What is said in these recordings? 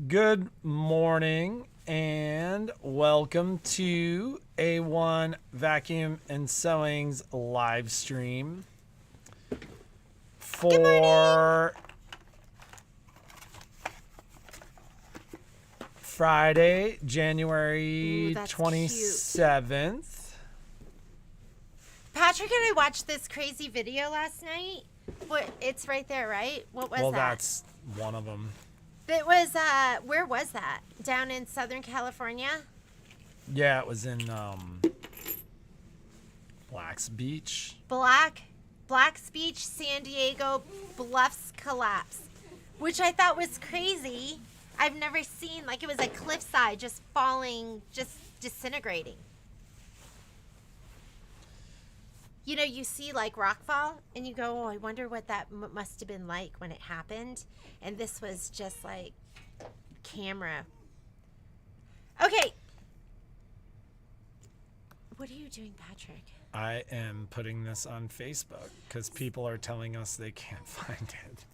Good morning and welcome to A1 Vacuum and Sewing's live stream for Friday, January 27th. Patrick and I watched this crazy video last night. It's right there, right? What was that? Well, that's one of them. It was, where was that? Down in Southern California? Yeah, it was in Black's Beach. Black's Beach, San Diego, Bluffs collapse, which I thought was crazy. I've never seen, like, it was a cliffside just falling, just disintegrating. You know, you see like rockfall and you go, oh, I wonder what that must have been like when it happened. And this was just like camera. Okay. What are you doing, Patrick? I am putting this on Facebook because people are telling us they can't find it.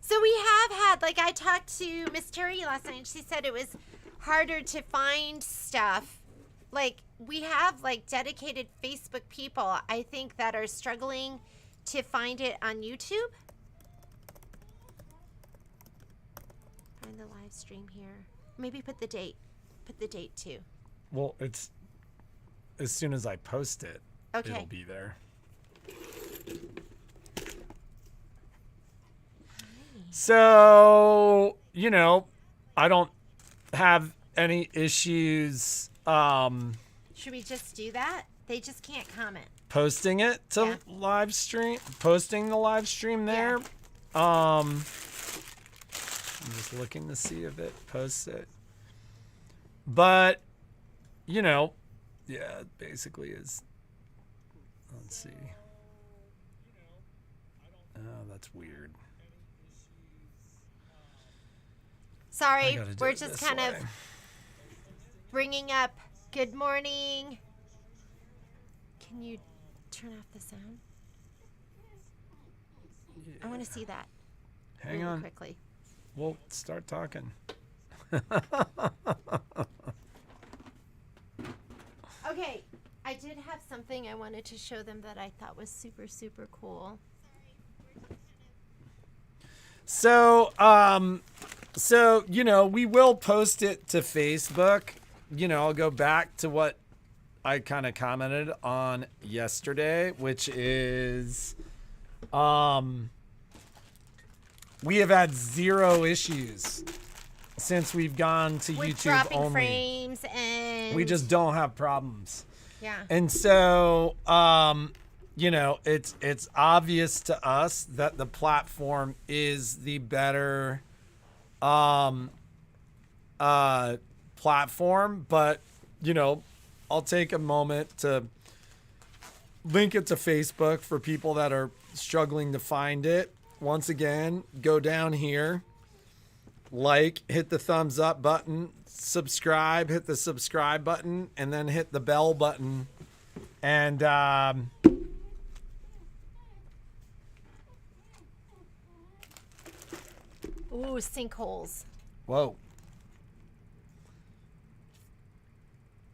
So we have had, like, I talked to Miss Terry last night and she said it was harder to find stuff. Like, we have, like, dedicated Facebook people, I think, that are struggling to find it on YouTube. Find the live stream here. Maybe put the date. Put the date, too. Well, it's as soon as I post it, okay, it'll be there. So, you know, I don't have any issues should we just do that? They just can't comment. Posting it to live stream, posting the live stream there. Yeah. I'm just looking to see if it posts it. But, you know, yeah, it basically is. Let's see. Oh, that's weird. Sorry, we're just kind of bringing up good morning. Can you turn off the sound? Yeah. I want to see that. Hang on. Quickly. We'll start talking. Okay, I did have something I wanted to show them that I thought was super, super cool. So, you know, we will post it to Facebook. You know, I'll go back to what I kind of commented on yesterday, which is, we have had 0 issues since we've gone to with YouTube dropping only. frames and We just don't have problems. yeah. And so, you know, it's obvious to us that the platform is the better platform, but, you know, I'll take a moment to link it to Facebook for people that are struggling to find it. Once again, go down here, hit the thumbs up button, subscribe, hit the subscribe button, and then hit the bell button. And, Ooh, sinkholes. whoa.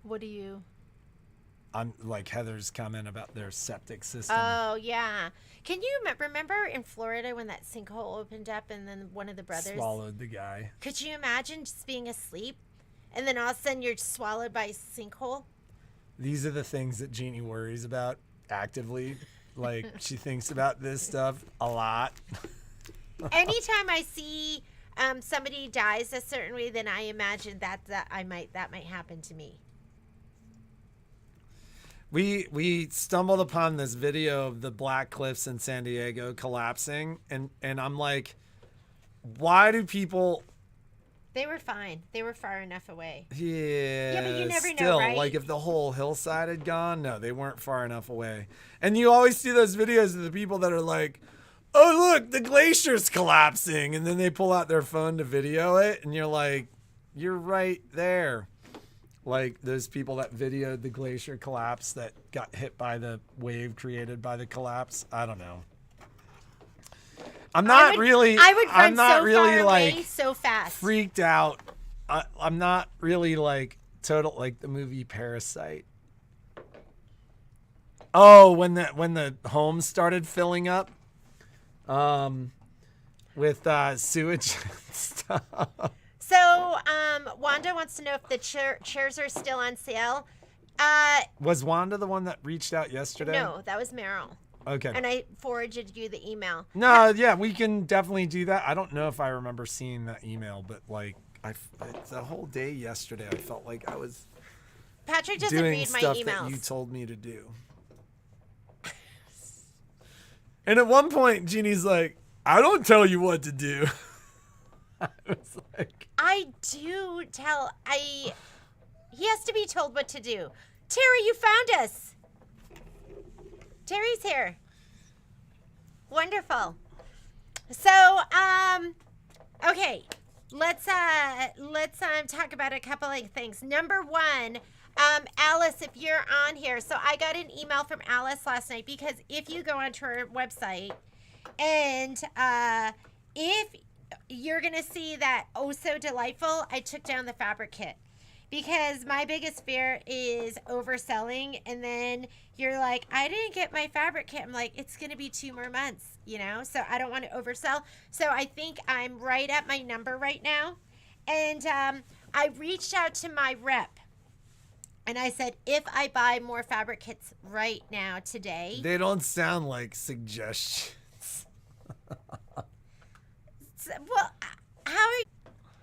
What do you... I'm like Heather's comment about their septic system. Oh, yeah. Can you remember in Florida when that sinkhole opened up and then one of the brothers swallowed the guy? Could you imagine just being asleep and then all of a sudden you're swallowed by a sinkhole? These are the things that Jeannie worries about actively. Like, she thinks about this stuff a lot. Anytime I see somebody dies a certain way, then I imagine that might happen to me. We stumbled upon this video of the Black Cliffs in San Diego collapsing, and I'm like, why do people... They were fine. They were far enough away. Yeah, but you never still, know, right? Like, if the whole hillside had gone, no, they weren't far enough away. And you always see those videos of the people that are like, oh, look, the glacier's collapsing. And then they pull out their phone to video it, and you're like, you're right there. Like those people that videoed the glacier collapse that got hit by the wave created by the collapse. I don't know. I'm not really. I would run I'm not so really far like away so fast. freaked out. I'm not really like total like the movie Parasite. Oh, when the homes started filling up, with sewage and stuff. So, Wanda wants to know if the chairs are still on sale. Was Wanda the one that reached out yesterday? No, that was Meryl. Okay. And I forwarded you the email. No, yeah, we can definitely do that. I don't know if I remember seeing that email, but like, the whole day yesterday, I felt like I was Patrick doesn't doing read my stuff emails. that you told me to do. And at one point, Jeannie's like, I don't tell you what to do. I was like, I do tell. He has to be told what to do. Terry, you found us. Terry's here. Wonderful. So, okay. Let's talk about a couple of things. Number one, Alice, if you're on here, so I got an email from Alice last night because if you go onto her website and if you're gonna see that Oh So Delightful, I took down the fabric kit because my biggest fear is overselling and then you're like, I didn't get my fabric kit. I'm like, it's gonna be 2 more months, you know, so I don't want to oversell. So I think I'm right at my number right now. And I reached out to my rep and I said, if I buy more fabric kits right now today. they don't sound like suggestions. Well, how are you?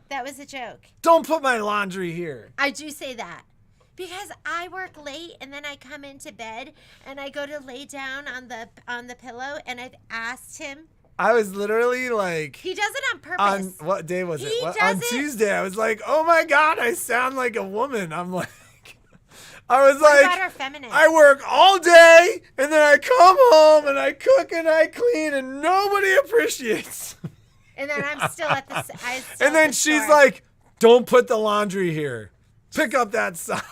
That was a joke. Don't put my laundry here. I do say that because I work late and then I come into bed and I go to lay down on the pillow and I've asked him. I was literally like, He does it on purpose. on what day was it? He What, does on it- Tuesday. I was like, oh my God, I sound like a woman. I'm like, I was What like, about our feminine? I work all day and then I come home and I cook and I clean and nobody appreciates. And then I'm still at the. And then she's like, don't put the laundry here. Pick up that sock.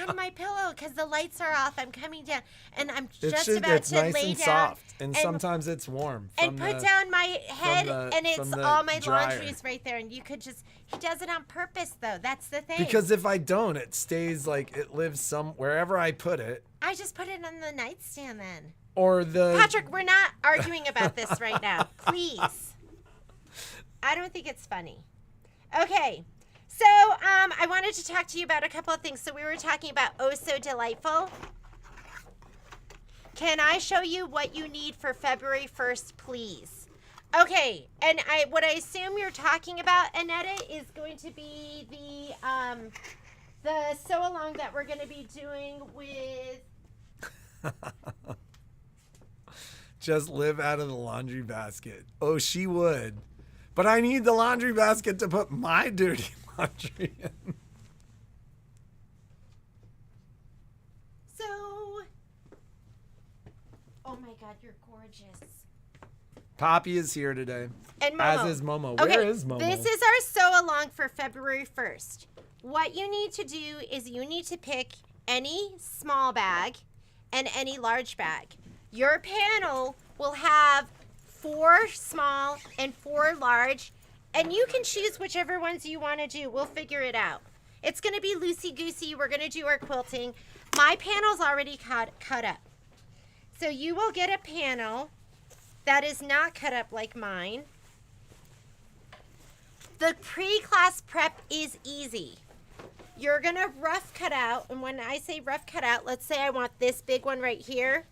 on my pillow because the lights are off. I'm coming down and I'm It's just about it's to nice lay and down soft. And sometimes it's warm. and put down my head and it's from the all my dryer. laundry's right there. And you could just. He does it on purpose though. That's the thing. Because if I don't, it stays like it lives wherever I put it. I just put it on the nightstand then. Or the Patrick, we're not arguing about this right now. Please. I don't think it's funny. Okay. So, I wanted to talk to you about a couple of things. So, we were talking about Oh So Delightful. Can I show you what you need for February 1st, please? Okay. And what I assume you're talking about, Annetta, is going to be the sew-along that we're going to be doing with... just live out of the laundry basket. Oh, she would. But I need the laundry basket to put my dirty laundry in. So, oh my God, you're gorgeous. Poppy is here today. And Momo. As is Momo. Okay, Where is Momo? this is our sew-along for February 1st. What you need to do is you need to pick any small bag and any large bag. Your panel will have 4 small and 4 large, and you can choose whichever ones you want to do. We'll figure it out. It's going to be loosey-goosey. We're going to do our quilting. My panel's already cut up. So you will get a panel that is not cut up like mine. The pre-class prep is easy. You're going to rough cut out, and when I say rough cut out, let's say I want this big one right here.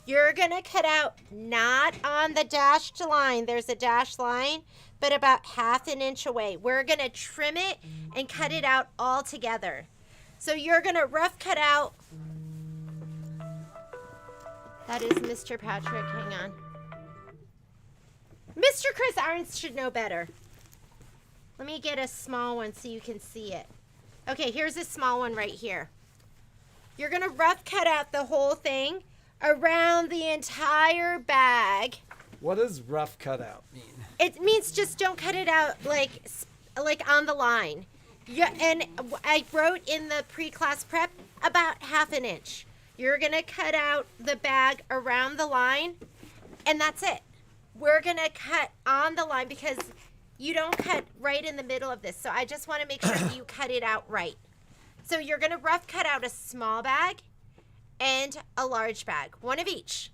You're going to cut out not on the dashed line. There's a dashed line, but about 1/2 inch away. We're going to trim it and cut it out all together. So you're going to rough cut out. That is Mr. Patrick. Hang on. Mr. Chris Arns should know better. Let me get a small one so you can see it. Okay, here's a small one right here. You're going to rough cut out the whole thing around the entire bag. What does rough cutout mean? It means just don't cut it out like on the line. Yeah, and I wrote in the pre-class prep about 1/2 inch. You're going to cut out the bag around the line, and that's it. we're going to cut on the line because you don't cut right in the middle of this. So I just want to make sure you cut it out right. So you're going to rough cut out a small bag and a large bag, one of each.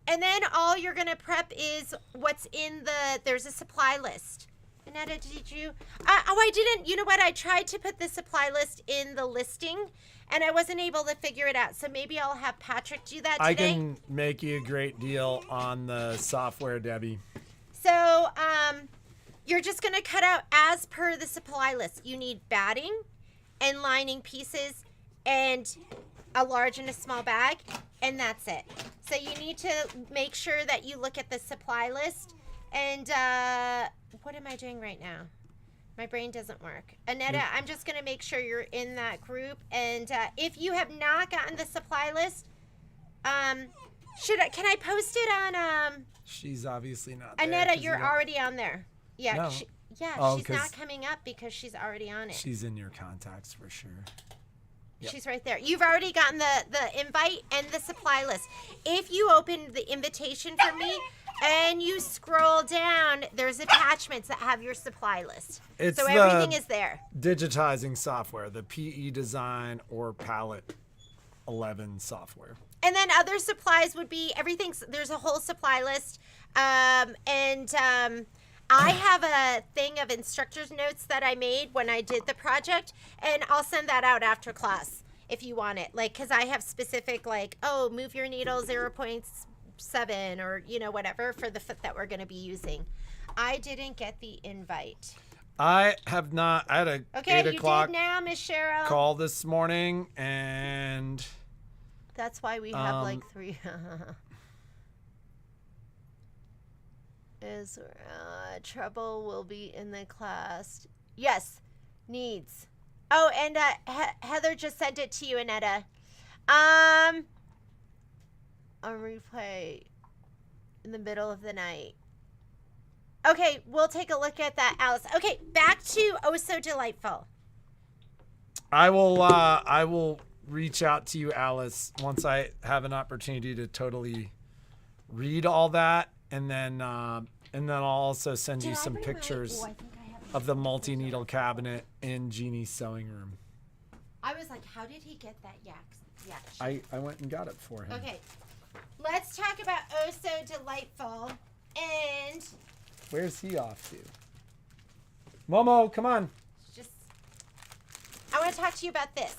And then all you're going to prep is what's in there's a supply list. Annetta, did you? I didn't. You know what? I tried to put the supply list in the listing, and I wasn't able to figure it out. So maybe I'll have Patrick do that today. I can make you a great deal on the software, Debbie. So you're just going to cut out as per the supply list. You need batting and lining pieces and a large and a small bag, and that's it. So you need to make sure that you look at the supply list. And what am I doing right now? My brain doesn't work. Annetta, I'm just going to make sure you're in that group. And if you have not gotten the supply list, can I post it on? She's obviously not there. Annetta, you're already on there. Yeah, No. She's not coming up because she's already on it. She's in your contacts for sure. Yep. She's right there. You've already gotten the invite and the supply list. If you open the invitation for me and you scroll down, there's attachments that have your supply list. It's so everything is there. Digitizing software, the PE Design or Palette 11 software. And then other supplies would be there's a whole supply list. I have a thing of instructor's notes that I made when I did the project, and I'll send that out after class if you want it. Like, because I have specific, move your needle 0.7 or, whatever for the foot that we're going to be using. I didn't get the invite. I have not. I had a 8 o'clock did now, Miss Cheryl. Call this morning, and that's why we have 3. Is trouble will be in the class. Yes, needs. Oh, and Heather just sent it to you, Annetta. On replay in the middle of the night. Okay, we'll take a look at that, Alice. Okay, back to Oh So Delightful. I will reach out to you, Alice, once I have an opportunity to totally read all that. And then I'll also send you some pictures of the multi-needle cabinet in Jeannie's sewing room. I was like, how did he get that yak? I went and got it for him. Okay, let's talk about Oh So Delightful. And where's he off to? Momo, come on. I want to talk to you about this.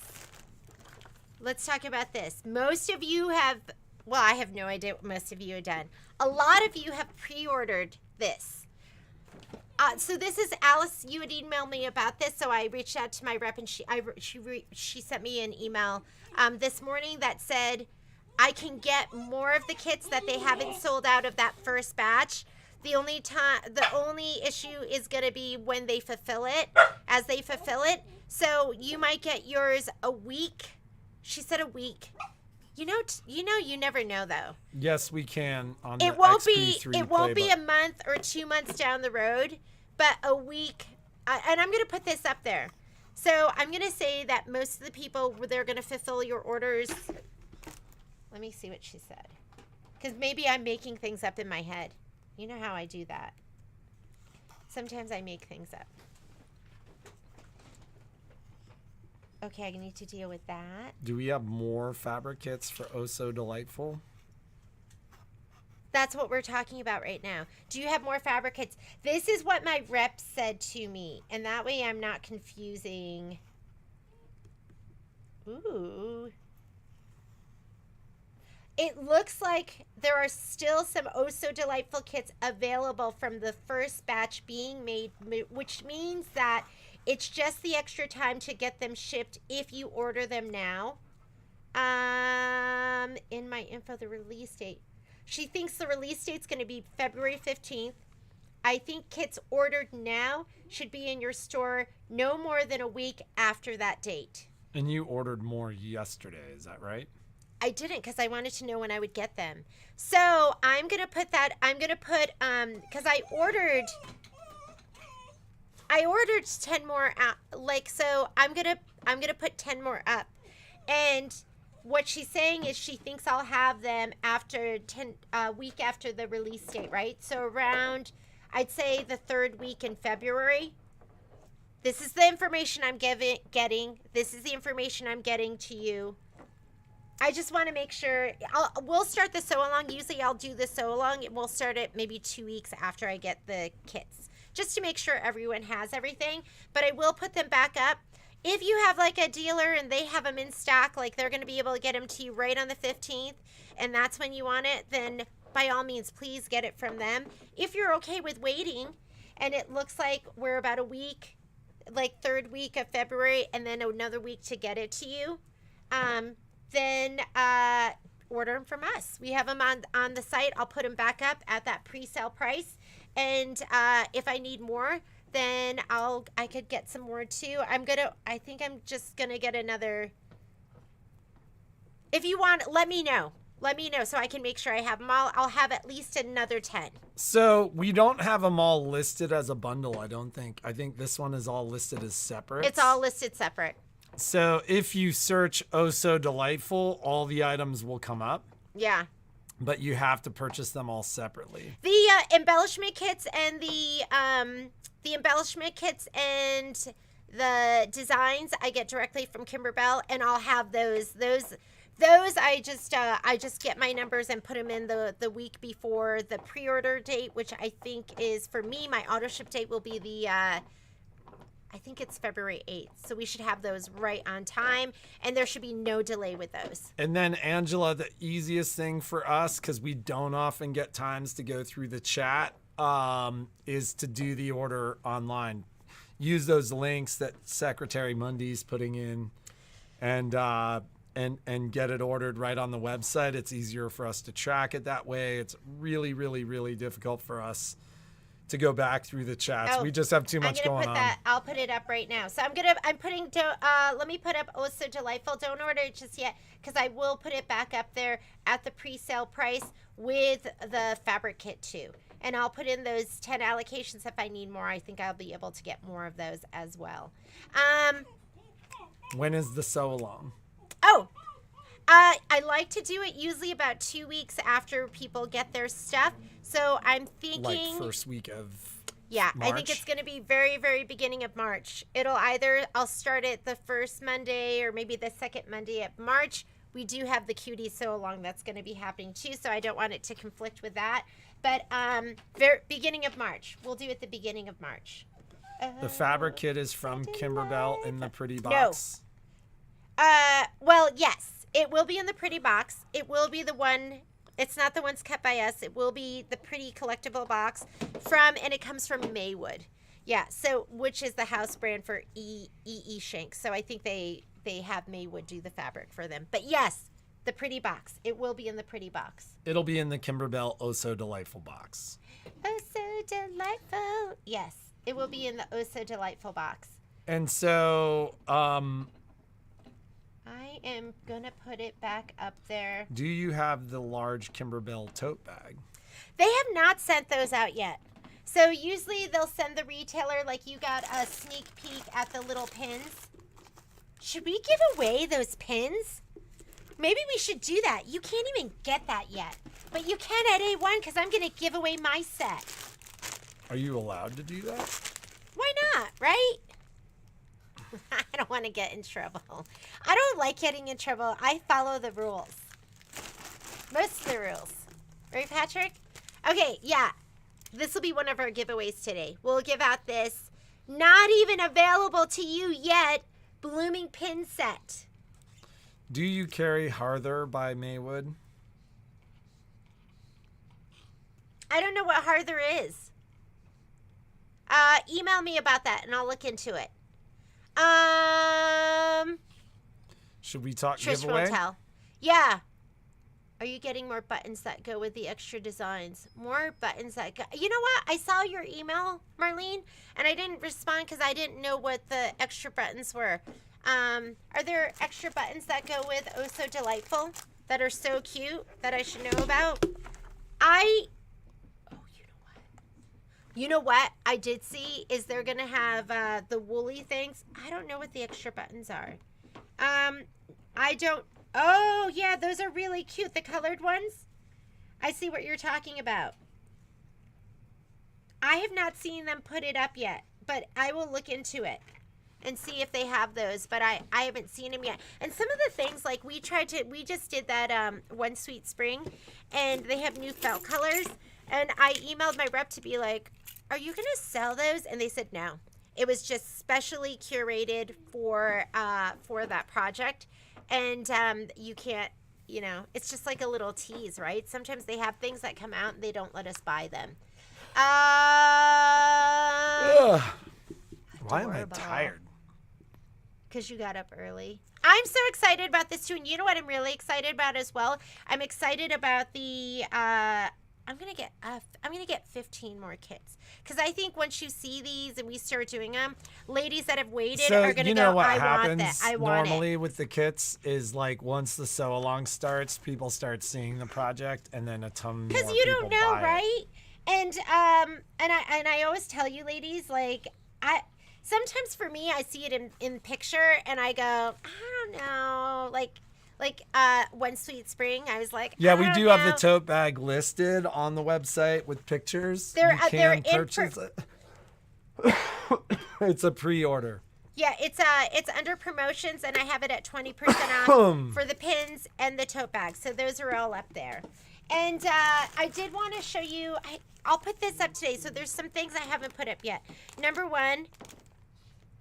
Let's talk about this. Most of you have, well, I have no idea what most of you have done. A lot of you have pre-ordered this. So this is Alice. You had emailed me about this, so I reached out to my rep, and she sent me an email this morning that said I can get more of the kits that they haven't sold out of that first batch. The only issue is going to be when they fulfill it, as they fulfill it. So you might get yours a week. She said a week. You never know though. Yes, we can. It won't be a month or 2 months down the road, but a week. And I'm going to put this up there. So I'm going to say that most of the people, they're going to fulfill your orders. Let me see what she said. Because maybe I'm making things up in my head. You know how I do that. Sometimes I make things up. Okay, I need to deal with that. Do we have more fabric kits for Oh So Delightful? That's what we're talking about right now. Do you have more fabric kits? This is what my rep said to me, and that way I'm not confusing. Ooh. It looks like there are still some Oh So Delightful kits available from the first batch being made, which means that it's just the extra time to get them shipped if you order them now. In my info, the release date. She thinks the release date's going to be February 15th. I think kits ordered now should be in your store no more than a week after that date. And you ordered more yesterday, is that right? I didn't because I wanted to know when I would get them. So I'm going to put that, because I ordered 10 more out, so I'm going to put 10 more up. And what she's saying is she thinks I'll have them after week after the release date, right? So around, I'd say the 3rd week in February. This is the information I'm getting. This is the information I'm getting to you. I just want to make sure. We'll start the sew-along. Usually I'll do the sew-along. We'll start it maybe 2 weeks after I get the kits, just to make sure everyone has everything. But I will put them back up. If you have like a dealer and they have them in stock, like they're going to be able to get them to you right on the 15th, and that's when you want it, then by all means, please get it from them. If you're okay with waiting, and it looks like we're about a week, like 3rd week of February, and then another week to get it to you, then order them from us. We have them on the site. I'll put them back up at that pre-sale price, and if I need more, then I could get some more too. I think I'm just gonna get another. If you want, let me know so I can make sure I have them all. I'll have at least another 10. So we don't have them all listed as a bundle, I don't think. I think this one is all listed as separate. It's all listed separate. So if you search Oh So Delightful, all the items will come up. Yeah. But you have to purchase them all separately. The embellishment kits and the designs I get directly from Kimberbell, and I'll have those I just get my numbers and put them in the week before the pre-order date, which I think is, for me, my auto ship date will be the I think it's February 8th. So we should have those right on time, and there should be no delay with those. And then, Angela, the easiest thing for us, because we don't often get times to go through the chat, is to do the order online. Use those links that Secretary Mundy's putting in, and get it ordered right on the website. It's easier for us to track it that way. It's really, really, really difficult for us to go back through the chats. We just have too much going on. I'll put it up right now. So let me put up Oh So Delightful. Don't order it just yet, because I will put it back up there at the pre-sale price with the fabric kit too. And I'll put in those 10 allocations if I need more. I think I'll be able to get more of those as well. When is the sew along? I like to do it usually about 2 weeks after people get their stuff. So I'm thinking, like first week of March? I think it's going to be very, very beginning of March. I'll start it the first Monday or maybe the second Monday of March. We do have the cutie sew along that's going to be happening too, so I don't want it to conflict with that. But beginning of March. We'll do it the beginning of March. The fabric kit is from Kimberbell in the pretty box. No. Well, yes. It will be in the pretty box. It will be the one. It's not the ones kept by us. It will be the pretty collectible box and it comes from Maywood. Yeah. So, which is the house brand for E.E. Shank. So I think they have Maywood do the fabric for them. But yes, the pretty box. It will be in the pretty box. It'll be in the Kimberbell Oh So Delightful box. Oh So Delightful. Yes, it will be in the Oh So Delightful box. And so, I am going to put it back up there. do you have the large Kimberbell tote bag? They have not sent those out yet. So usually they'll send the retailer, like you got a sneak peek at the little pins. Should we give away those pins? Maybe we should do that. You can't even get that yet. But you can at A1 because I'm going to give away my set. Are you allowed to do that? Why not, right? I don't want to get in trouble. I don't like getting in trouble. I follow the rules. Most of the rules. Right, Patrick? Okay, yeah. This will be one of our giveaways today. We'll give out this not even available to you yet blooming pin set. Do you carry Harther by Maywood? I don't know what Harther is. Email me about that and I'll look into it. Should we talk Trish giveaway? won't tell. Yeah. Are you getting more buttons that go with the extra designs? More buttons that go. You know what? I saw your email, Marlene, and I didn't respond because I didn't know what the extra buttons were. Are there extra buttons that go with Oh So Delightful that are so cute that I should know about? You know what I did see is they're going to have the woolly things. I don't know what the extra buttons are. Oh, yeah, those are really cute. The colored ones. I see what you're talking about. I have not seen them put it up yet, but I will look into it and see if they have those, but I haven't seen them yet. And some of the things, like we just did that One Sweet Spring, and they have new felt colors, and I emailed my rep to be like, are you going to sell those? And they said no. It was just specially curated for that project, and you can't, it's just like a little tease, right? Sometimes they have things that come out and they don't let us buy them. Why am I tired? Because you got up early. I'm so excited about this too. And you know what I'm really excited about as well? I'm excited about the I'm gonna get 15 more kits, because I think once you see these and we start doing them, ladies that have waited are gonna go, I want that. I want it. Normally with the kits is like once the sew along starts, people start seeing the project, and then a ton more people buy it. Because you don't know, right? And I always tell you, ladies, like sometimes for me, I see it in picture and I go, I don't know, like One Sweet Spring, I was like, yeah, we do have the tote bag listed on the website with pictures. You can purchase it. It's a pre-order. Yeah, it's under promotions, and I have it at 20% off for the pins and the tote bags. So those are all up there. And I did want to show you, I'll put this up today. So there's some things I haven't put up yet. Number one,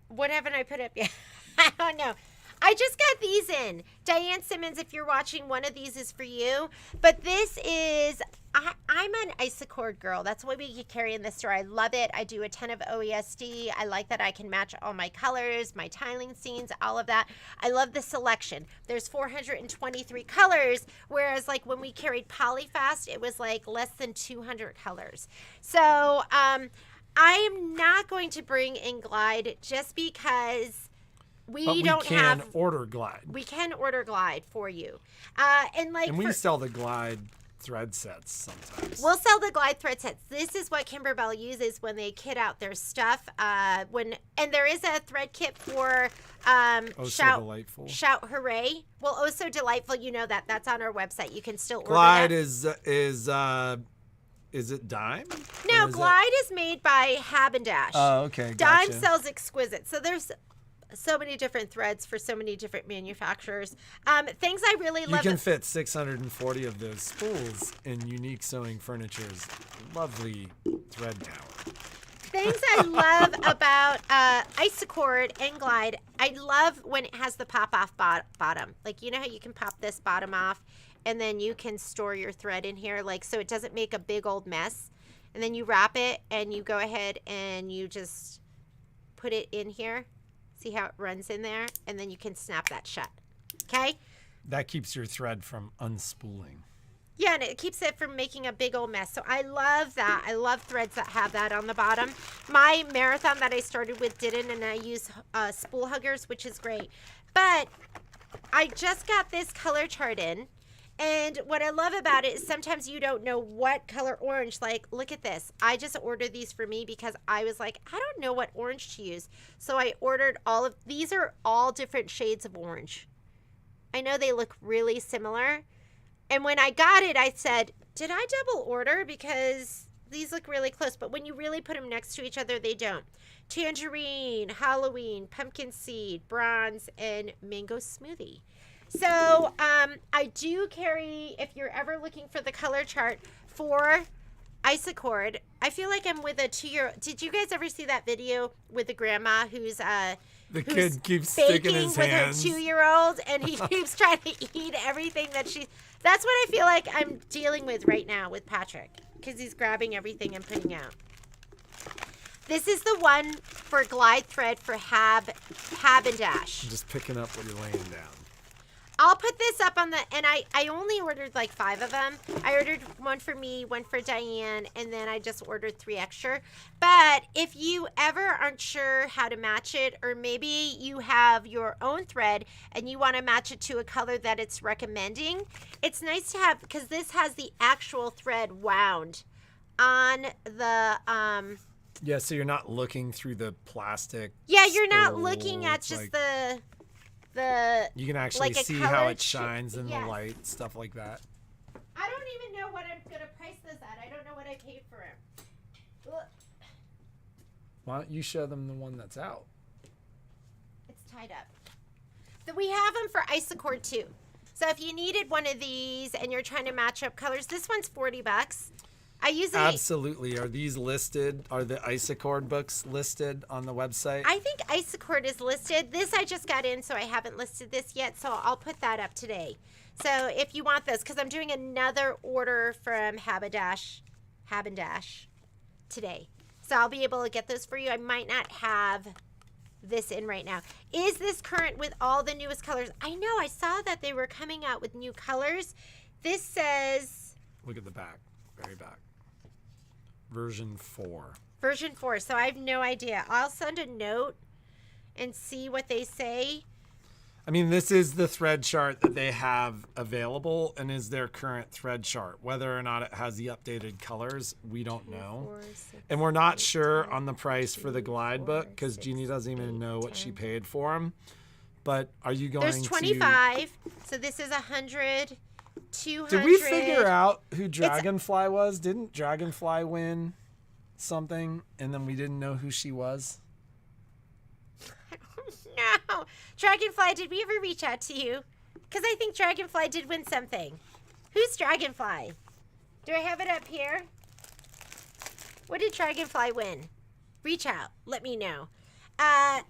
what haven't I put up yet? I don't know. I just got these in. Diane Simmons, if you're watching, one of these is for you. But this is, I'm an Isacord girl. That's what we carry in the store. I love it. I do a ton of OESD. I like that I can match all my colors, my tiling scenes, all of that. I love the selection. There's 423 colors, whereas like when we carried Polyfast, it was like less than 200 colors. So I am not going to bring in Glide just because we can order Glide. We can order Glide for you. And we sell the Glide thread sets sometimes. We'll sell the Glide thread sets. This is what Kimberbell uses when they kit out their stuff. And there is a thread kit for Delightful. Shout Hooray. Well, Oh So Delightful, you know that. That's on our website. You can still order Glide that. Is it Dime? No, Glide is made by Hab and Dash. Oh, okay. Gotcha. Dime sells Exquisite. So there's so many different threads for so many different manufacturers. Things I really love. You can fit 640 of those spools in Unique Sewing Furniture's lovely thread tower. Things I love about Isacord and Glide, I love when it has the pop-off bottom. Like, you know how you can pop this bottom off and then you can store your thread in here, like, so it doesn't make a big old mess. And then you wrap it and you go ahead and you just put it in here. See how it runs in there? And then you can snap that shut. Okay? That keeps your thread from unspooling. Yeah, and it keeps it from making a big old mess. So I love that. I love threads that have that on the bottom. My marathon that I started with didn't, and I use spool huggers, which is great. But I just got this color chart in. And what I love about it is sometimes you don't know what color orange. Like, look at this. I just ordered these for me because I was like, I don't know what orange to use. So I ordered these are all different shades of orange. I know they look really similar. And when I got it, I said, did I double order? Because these look really close. But when you really put them next to each other, they don't. Tangerine, Halloween, pumpkin seed, bronze, and mango smoothie. So I do carry, if you're ever looking for the color chart for Isacord, I feel like I'm with a 2-year-old. Did you guys ever see that video with the grandma who's kid keeps sticking his hands with her 2-year-old and he keeps trying to eat everything that that's what I feel like I'm dealing with right now with Patrick, because he's grabbing everything and putting out. This is the one for Glide thread for Hab and Dash. I'm just picking up what you're laying down. I'll put this up on and I only ordered like 5 of them. I ordered one for me, one for Diane, and then I just ordered 3 extra. But if you ever aren't sure how to match it, or maybe you have your own thread and you want to match it to a color that it's recommending, it's nice to have, because this has the actual thread wound on the yeah, so you're not looking through the plastic. Yeah, you're not looking at just the the You can actually like a see how colored it shines in yes. the light, stuff like that. I don't even know what I'm gonna price this at. I don't know what I paid for it. Look, Why don't you show them the one that's out? it's tied up. So we have them for Isacord too. So if you needed one of these and you're trying to match up colors, this one's $40. I usually Absolutely. Are these listed? Are the Isacord books listed on the website? I think Isacord is listed. This I just got in, so I haven't listed this yet. So I'll put that up today. So if you want this, because I'm doing another order from Habendash today. So I'll be able to get those for you. I might not have this in right now. Is this current with all the newest colors? I know. I saw that they were coming out with new colors. This says... Look at the back. Very back. Version 4. Version 4. So I have no idea. I'll send a note and see what they say. I mean, this is the thread chart that they have available and is their current thread chart. Whether or not it has the updated colors, we don't know. 4, 6, and we're not 8, sure 10, on the price for the glide 4, book because 6, Jeannie doesn't even 8, know what she 10. paid for them. But are you going There's 25. So this is 100, 200. Did we figure out who Dragonfly was? Didn't Dragonfly win something and then we didn't know who she was? No. Dragonfly, did we ever reach out to you? Because I think Dragonfly did win something. Who's Dragonfly? Do I have it up here? What did Dragonfly win? Reach out. Let me know. I'll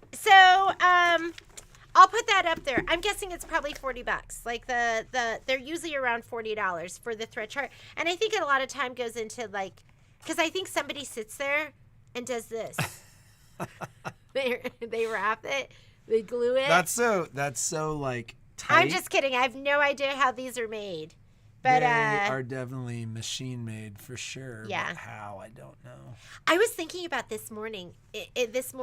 put that up there. I'm guessing it's probably $40. Like they're usually around $40 for the thread chart. And I think a lot of time goes into like, because I think somebody sits there and does this. They wrap it. They glue it. That's so like tight. I'm just kidding. I have no idea how these are made. But they are definitely machine made for sure. Yeah. But how, I don't know. I was thinking about this morning. This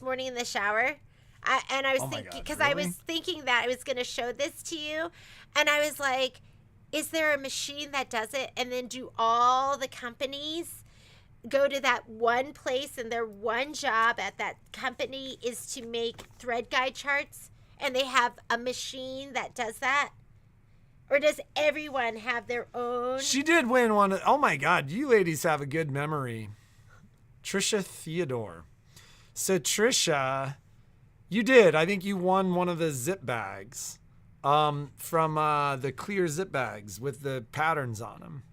morning in the shower. I was thinking, because I was thinking that I was going to show this to you. And I was like, is there a machine that does it? And then do all the companies go to that one place and their one job at that company is to make thread guide charts? And they have a machine that does that? Or does everyone have their own? She did win one. Oh my God, you ladies have a good memory. Trisha Theodore. So Trisha, you did. I think you won one of the zip bags from the clear zip bags with the patterns on them.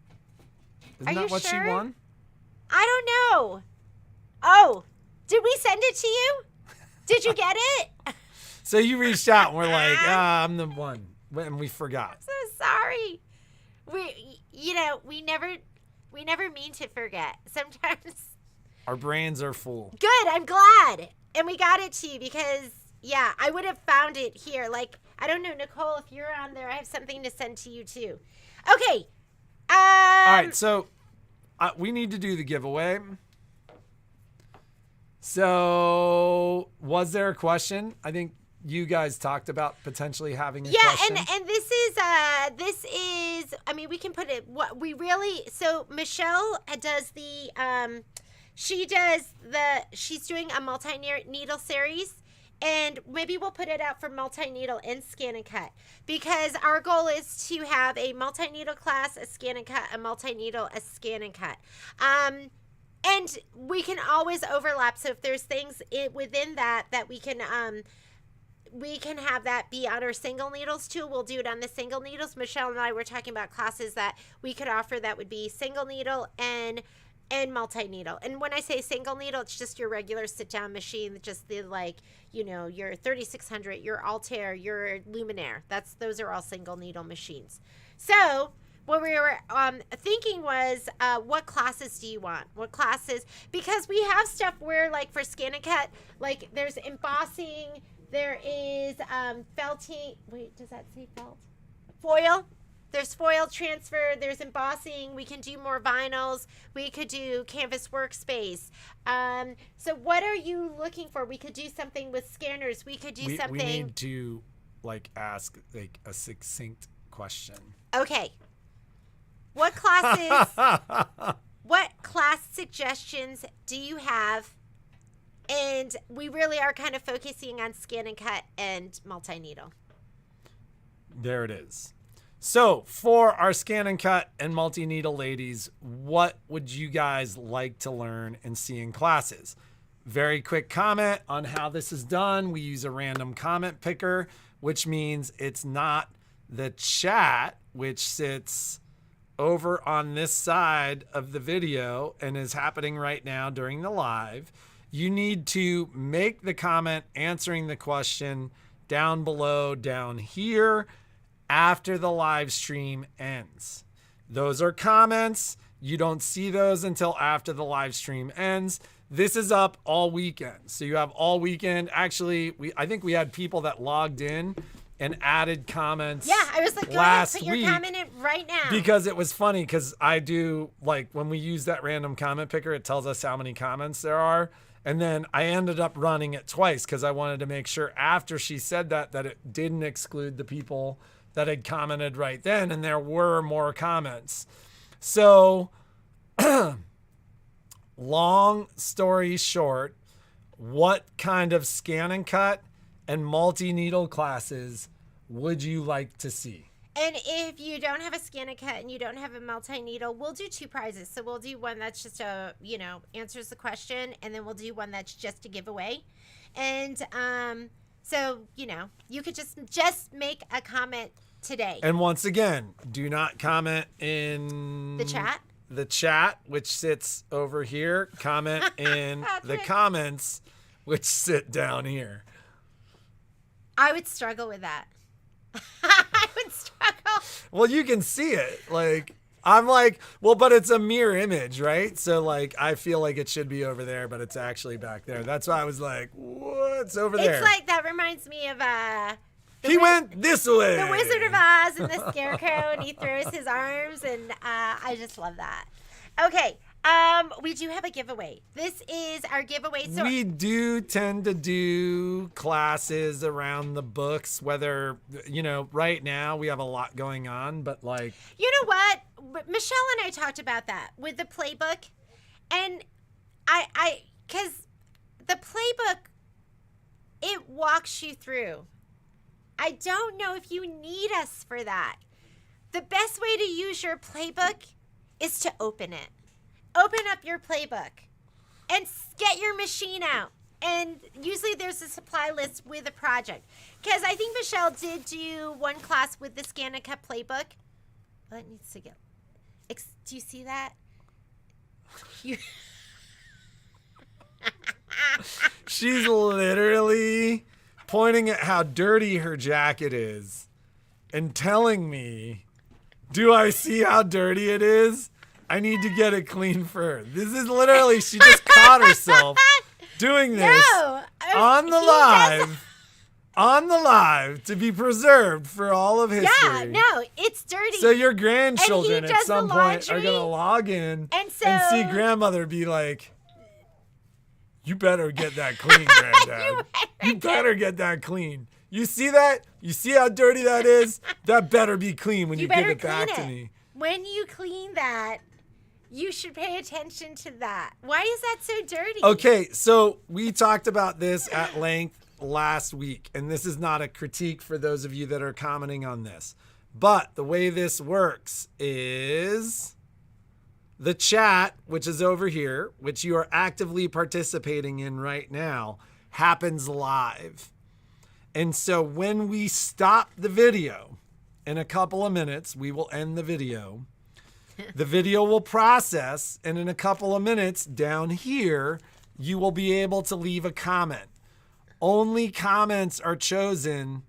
Isn't that what she won? I don't know. Oh, did we send it to you? Did you get it? So you reached out and we're like, I'm the one. And we forgot. I'm so sorry. We never mean to forget. Sometimes our brains are full. Good, I'm glad. And we got it to you because I would have found it here. Like, I don't know, Nicole, if you're on there, I have something to send to you too. Okay. All right, so we need to do the giveaway. So, was there a question? I think you guys talked about potentially having a question. Yeah, and this is I mean, we can put it so Michelle does she's doing a multi-needle series, and maybe we'll put it out for multi-needle and scan and cut, because our goal is to have a multi-needle class, a scan and cut, a multi-needle, a scan and cut. And we can always overlap. So if there's things within that we can have that be on our single needles too. We'll do it on the single needles. Michelle and I were talking about classes that we could offer that would be single needle and multi-needle. And when I say single needle, it's just your regular sit-down machine, just the your 3600, your Altair, your Luminaire. Those are all single needle machines. So what we were thinking was, what classes do you want? What classes? Because we have stuff where, like, for scan and cut, like, there's embossing, there is felting. Wait, does that say felt? Foil. There's foil transfer. There's embossing. We can do more vinyls. We could do canvas workspace. So what are you looking for? We could do something with scanners. We could do something. We need to, ask, a succinct question. Okay. What class suggestions do you have? And we really are kind of focusing on scan and cut and multi-needle. There it is. So for our scan and cut and multi-needle ladies, what would you guys like to learn and see in classes? Very quick comment on how this is done. We use a random comment picker, which means it's not the chat, which sits over on this side of the video and is happening right now during the live. You need to make the comment answering the question down below, down here, after the live stream ends. Those are comments. You don't see those until after the live stream ends. This is up all weekend. So you have all weekend. Actually, I think we had people that logged in and added comments. Yeah, I was like, go ahead, put your comment in right now. Because it was funny, because I do, like, when we use that random comment picker, it tells us how many comments there are. And then I ended up running it twice because I wanted to make sure after she said that it didn't exclude the people that had commented right then. And there were more comments. So long story short, what kind of scan and cut and multi-needle classes would you like to see? And if you don't have a scan and cut and you don't have a multi-needle, we'll do 2 prizes. So we'll do one that's just answers the question, and then we'll do one that's just a giveaway. And so, you could just make a comment today. And once again, do not comment in the chat, which sits over here. Comment in the comments, which sit down here. I would struggle with that. I would struggle. Well, you can see it. I'm like, well, but it's a mirror image, right? So I feel like it should be over there, but it's actually back there. That's why I was like, what's over there? It's like, that reminds me of he went this way. The Wizard of Oz and the Scarecrow, and he throws his arms, and I just love that. Okay. We do have a giveaway. This is our giveaway. So we do tend to do classes around the books, whether, right now we have a lot going on, but you know what? Michelle and I talked about that with the playbook, and because the playbook, it walks you through. I don't know if you need us for that. The best way to use your playbook is to open it. Open up your playbook and get your machine out. And usually there's a supply list with a project. Because I think Michelle did do one class with the Scan and Cut playbook. Well, it needs to go. Do you see that? She's literally pointing at how dirty her jacket is and telling me, do I see how dirty it is? I need to get it clean for her. This is literally, she just caught herself doing this on the live to be preserved for all of history. Yeah, no, it's dirty. So your grandchildren at some point are going to log in and see grandmother be like, you better get that clean, Granddad. You better get that clean. You see that? You see how dirty that is? That better be clean when you give it back to me. When you clean that, you should pay attention to that. Why is that so dirty? Okay, so we talked about this at length last week, and this is not a critique for those of you that are commenting on this. But the way this works is the chat, which is over here, which you are actively participating in right now, happens live. And so when we stop the video, in a couple of minutes, we will end the video. The video will process, and in a couple of minutes down here, you will be able to leave a comment. Only comments are chosen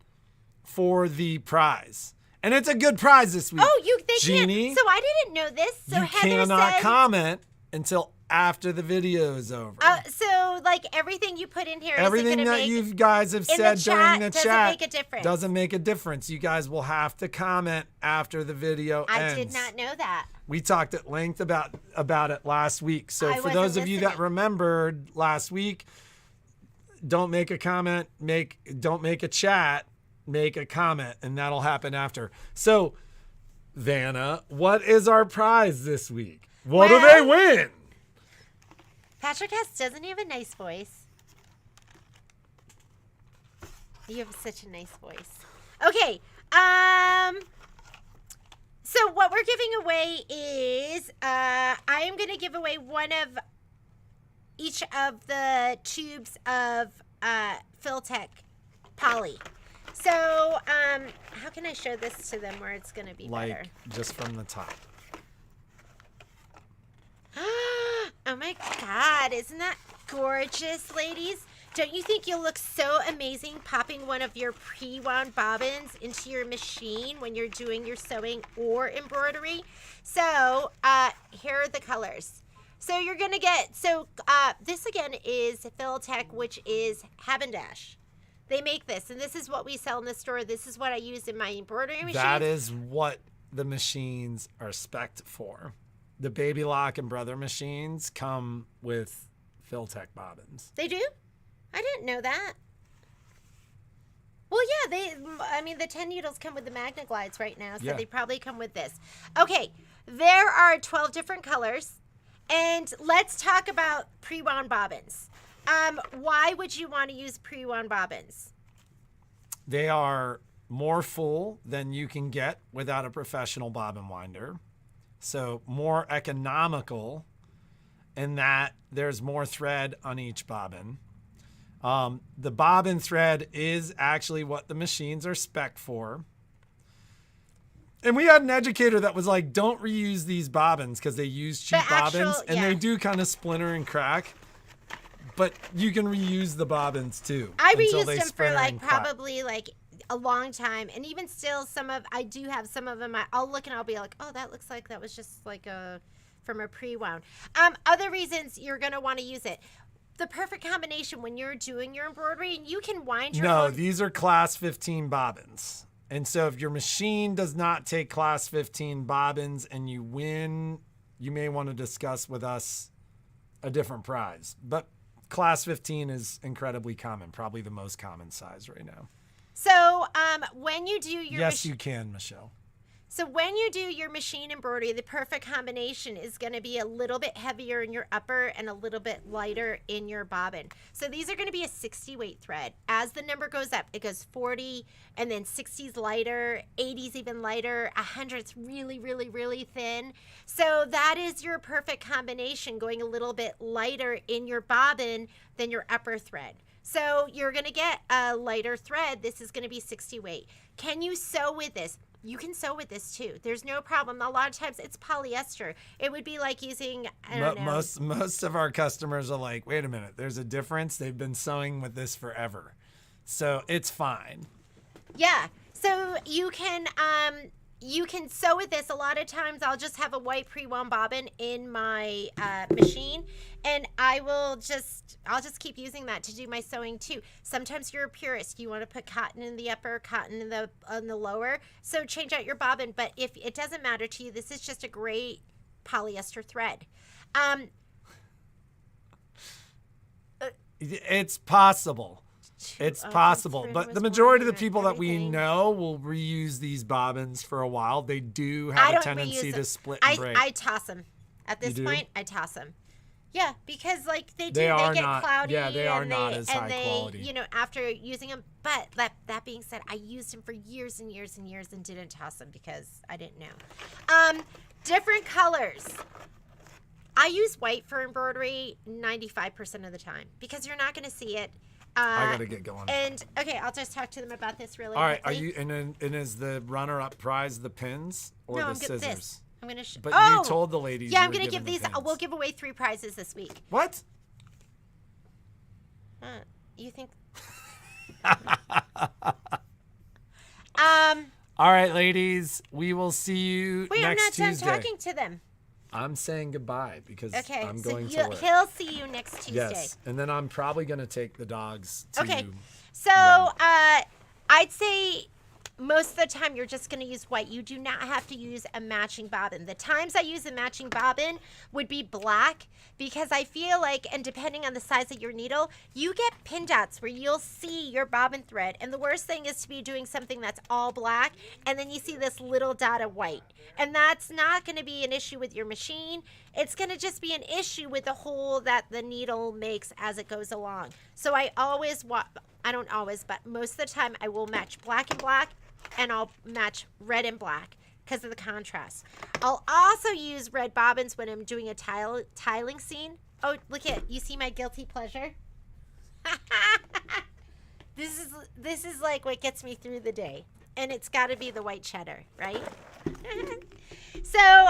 for the prize. And it's a good prize this week. Oh, they Jeannie, can't. So I didn't know this. So you Heather cannot said, comment until after the video is over. So everything you put in here, everything that you guys have said during the chat doesn't make a difference. Doesn't make a difference. You guys will have to comment after the video ends. I did not know that. We talked at length about it last week. So for those of you that remembered last week, don't make a comment, don't make a chat, make a comment, and that'll happen after. So, Vanna, what is our prize this week? What do they win? Patrick doesn't he have a nice voice? You have such a nice voice. Okay. So what we're giving away is I am going to give away one of each of the tubes of Filtech poly. So how can I show this to them where it's going to be better? Like just from the top. Oh my God, isn't that gorgeous, ladies? Don't you think you'll look so amazing popping one of your pre-wound bobbins into your machine when you're doing your sewing or embroidery? So here are the colors. So you're going to get, this again is Filtech, which is Habendash. They make this, and this is what we sell in the store. This is what I use in my embroidery machine. That is what the machines are spec'd for. The Baby Lock and Brother machines come with Filtech bobbins. They do? I didn't know that. Well, yeah, the 10 needles come with the Magna Glides right now, so they probably come with this. Okay, there are 12 different colors, and let's talk about pre-wound bobbins. Why would you want to use pre-wound bobbins? They are more full than you can get without a professional bobbin winder. So more economical in that there's more thread on each bobbin. The bobbin thread is actually what the machines are spec'd for. And we had an educator that was like, don't reuse these bobbins because they use cheap bobbins and they do kind of splinter and crack. But you can reuse the bobbins too. I reused them for probably a long time, and even still, I do have some of them. I'll look and I'll be like, oh, that looks like that was just like from a pre-wound. Other reasons you're gonna want to use it. The perfect combination when you're doing your embroidery, and you can wind your own. These are class 15 bobbins. And so if your machine does not take class 15 bobbins and you win, you may want to discuss with us a different prize. But class 15 is incredibly common, probably the most common size right now. So when you do your Yes, you can, Michelle. So when you do your machine embroidery, the perfect combination is going to be a little bit heavier in your upper and a little bit lighter in your bobbin. So these are going to be a 60 weight thread. As the number goes up, it goes 40, and then 60's lighter, 80's even lighter, 100's really, really, really thin. So that is your perfect combination, going a little bit lighter in your bobbin than your upper thread. So you're going to get a lighter thread. This is going to be 60 weight. Can you sew with this? You can sew with this too. There's no problem. A lot of times it's polyester. It would be like using, I don't know. Most of our customers are like, wait a minute, there's a difference. They've been sewing with this forever. So it's fine. Yeah. So you can sew with this. A lot of times I'll just have a white pre-wound bobbin in my machine, and I'll just keep using that to do my sewing too. Sometimes you're a purist. You want to put cotton in the upper, cotton in the lower. So change out your bobbin. But if it doesn't matter to you, this is just a great polyester thread. It's possible. It's possible, but the majority of the people that we know will reuse these bobbins for a while. They do have a tendency to split and break. I toss them. At this point, I toss them. Yeah, because they get cloudy. Yeah, they are not as high quality. After using them. But that being said, I used them for years and years and years and didn't toss them because I didn't know. Different colors. I use white for embroidery 95% of the time because you're not going to see it. I gotta get going. And okay, I'll just talk to them about this really All right, quickly. and is the runner-up prize the pins or the scissors? This. I'm gonna. But you told the ladies. Yeah, I'm gonna give these. We'll give away 3 prizes this week. What? You think? All right, ladies. We will see you next Tuesday. I'm not done talking to them. I'm saying goodbye because I'm going to work. He'll see you next Tuesday. Yes, and then I'm probably going to take the dogs to So I'd say most of the time you're just going to use white. You do not have to use a matching bobbin. The times I use a matching bobbin would be black because I feel like, and depending on the size of your needle, you get pin dots where you'll see your bobbin thread. And the worst thing is to be doing something that's all black and then you see this little dot of white. And that's not going to be an issue with your machine. it's going to just be an issue with the hole that the needle makes as it goes along. So I always, I don't always, but most of the time I will match black and black, and I'll match red and black because of the contrast. I'll also use red bobbins when I'm doing a tiling scene. Oh, look at, you see my guilty pleasure? This is like what gets me through the day. And it's got to be the white cheddar, right? So,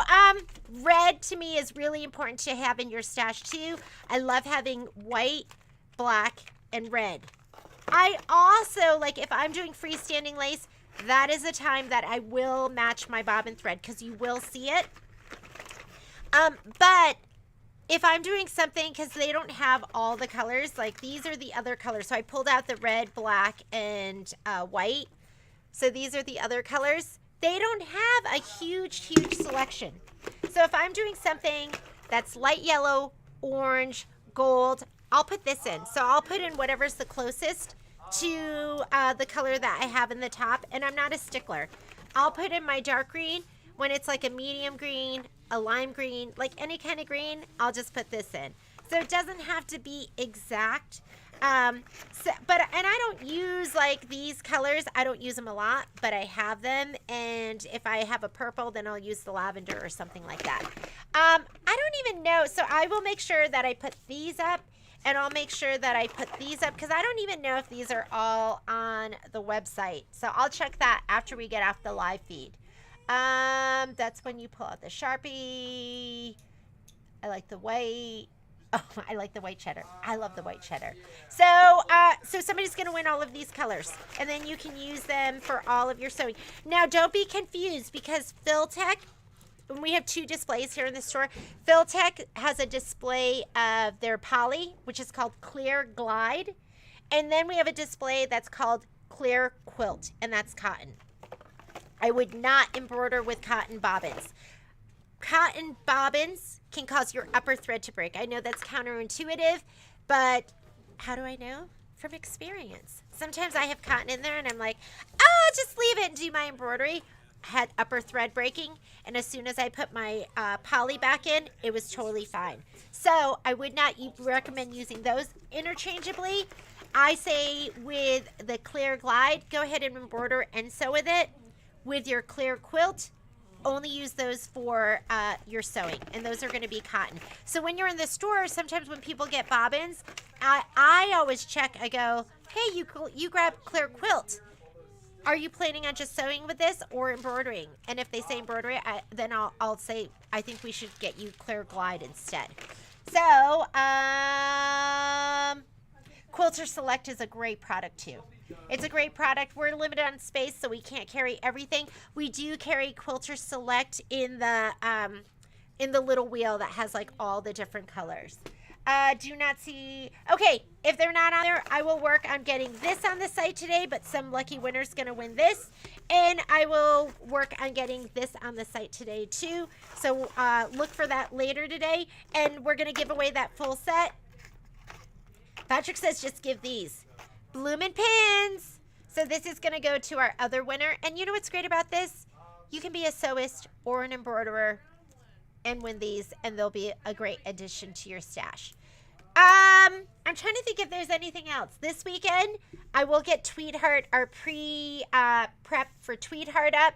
red to me is really important to have in your stash too. I love having white, black, and red. I also, like if I'm doing freestanding lace, that is a time that I will match my bobbin thread because you will see it. But if I'm doing something, because they don't have all the colors, like these are the other colors. So I pulled out the red, black, and white. So these are the other colors. They don't have a huge selection. So if I'm doing something that's light yellow, orange, gold, I'll put this in. So I'll put in whatever's the closest to the color that I have in the top, and I'm not a stickler. I'll put in my dark green when it's like a medium green, a lime green, like any kind of green, I'll just put this in. So it doesn't have to be exact. And I don't use like these colors. I don't use them a lot, but I have them. And if I have a purple, then I'll use the lavender or something like that. I don't even know. So I will make sure that I put these up, and I'll make sure that I put these up because I don't even know if these are all on the website. So I'll check that after we get off the live feed. That's when you pull out the Sharpie. I like the white. Oh, I like the white cheddar. I love the white cheddar. So, so somebody's going to win all of these colors, and then you can use them for all of your sewing. Now, don't be confused because Filtech, when we have two displays here in the store, Filtech has a display of their poly, which is called Clear Glide, and then we have a display that's called Clear Quilt, and that's cotton. I would not embroider with cotton bobbins. Cotton bobbins can cause your upper thread to break. I know that's counterintuitive, but how do I know? From experience. Sometimes I have cotton in there and I'm like, oh, just leave it and do my embroidery. I had upper thread breaking, and as soon as I put my poly back in, it was totally fine. So I would not recommend using those interchangeably. I say with the Clear Glide, go ahead and embroider and sew with it. With your Clear Quilt, only use those for your sewing, and those are going to be cotton. So when you're in the store, sometimes when people get bobbins, I always check. I go, hey, you grab Clear Quilt. Are you planning on just sewing with this or embroidering? And if they say embroidery, then I'll say I think we should get you Clear Glide instead. So Quilter Select is a great product too. It's a great product. We're limited on space, so we can't carry everything. We do carry Quilter Select in the little wheel that has like all the different colors. Do not see. Okay, if they're not on there, I will work on getting this on the site today, but some lucky winner's going to win this. And I will work on getting this on the site today too. So look for that later today. And we're going to give away that full set. Patrick says just give these. Bloomin' pins. So this is going to go to our other winner. And you know what's great about this? You can be a sewist or an embroiderer and win these, and they'll be a great addition to your stash. I'm trying to think if there's anything else. This weekend, I will get Tweedheart, our prep for Tweedheart up.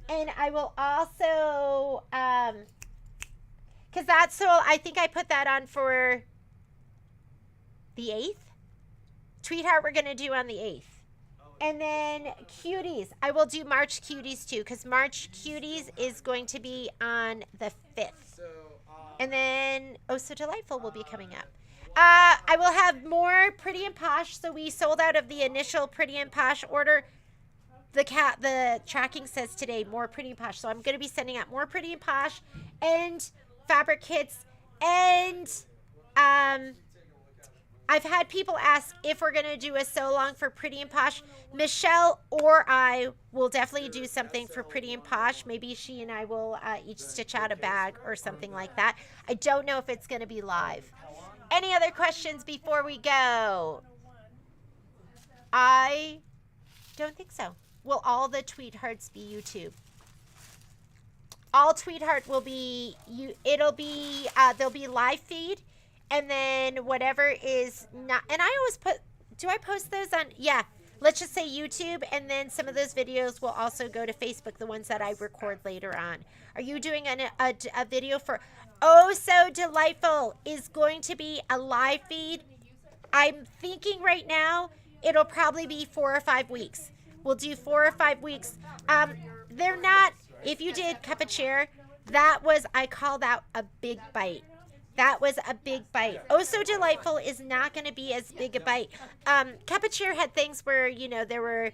And I will also, because that's so, I think I put that on for the 8th. Tweedheart we're going to do on the 8th. And then Cuties. I will do March Cuties too, because March Cuties is going to be on the 5th. And then Oh So Delightful will be coming up. I will have more Pretty and Posh. So we sold out of the initial Pretty and Posh order. The tracking says today more Pretty and Posh. So I'm going to be sending out more Pretty and Posh and fabric kits. And I've had people ask if we're going to do a sew along for Pretty and Posh. Michelle or I will definitely do something for Pretty and Posh. Maybe she and I will each stitch out a bag or something like that. I don't know if it's going to be live. Any other questions before we go? I don't think so. Will all the Tweedhearts be YouTube? all Tweetheart will be it'll be there'll be live feed, and then whatever is not, and I always put, do I post those on, yeah, let's just say YouTube, and then some of those videos will also go to Facebook, the ones that I record later on. Are you doing a video for Oh So Delightful is going to be a live feed? I'm thinking right now it'll probably be 4 or 5 weeks. We'll do 4 or 5 weeks. They're not, if you did Cup of Cheer, that was, I call that a big bite. That was a big bite. Oh So Delightful is not going to be as big a bite. Cup of Cheer had things where, you know, there were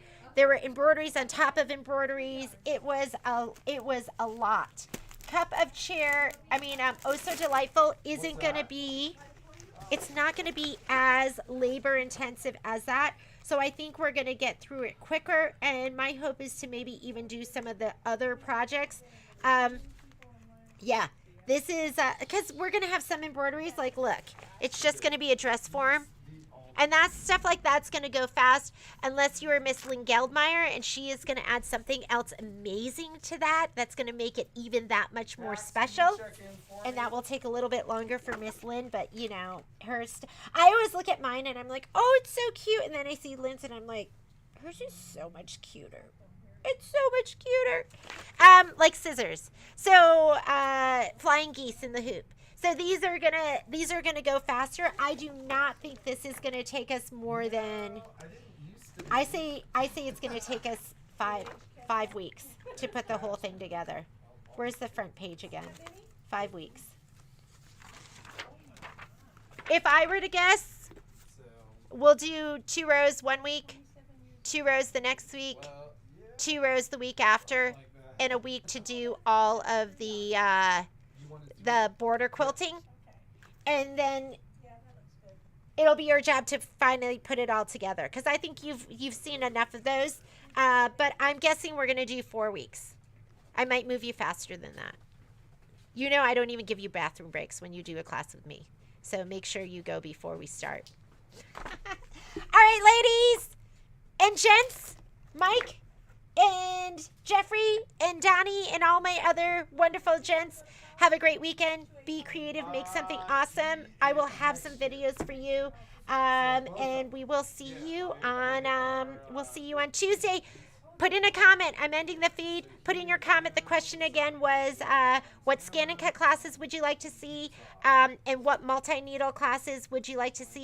embroideries on top of embroideries. It was a lot. Cup of Cheer, Oh So Delightful isn't going to be, it's not going to be as labor intensive as that. So I think we're going to get through it quicker. And my hope is to maybe even do some of the other projects. Yeah, this is, because we're going to have some embroideries. Like, look, it's just going to be a dress form. And that stuff like that's going to go fast unless you are Miss Lynn Geldmeyer, and she is going to add something else amazing to that. That's going to make it even that much more special. And that will take a little bit longer for Miss Lynn, but you know, I always look at mine and I'm like, oh, it's so cute. And then I see Lynn's and I'm like, hers is so much cuter. It's so much cuter. Like scissors. So, flying geese in the hoop. So these are gonna go faster. I do not think this is gonna take us more than, I say it's gonna take us five weeks to put the whole thing together. Where's the front page again? 5 weeks. If I were to guess, we'll do 2 rows 1 week, 2 rows the next week, 2 rows the week after, and a week to do all of the border quilting, and then it'll be your job to finally put it all together, because I think you've seen enough of those, but I'm guessing we're going to do 4 weeks. I might move you faster than that. You know, I don't even give you bathroom breaks when you do a class with me, so make sure you go before we start. All right, ladies and gents, Mike and Jeffrey and Donnie and all my other wonderful gents, have a great weekend. Be creative. Make something awesome. I will have some videos for you. And we will see you on Tuesday. Put in a comment. I'm ending the feed. Put in your comment. The question again was, what scan and cut classes would you like to see? And what multi-needle classes would you like to see?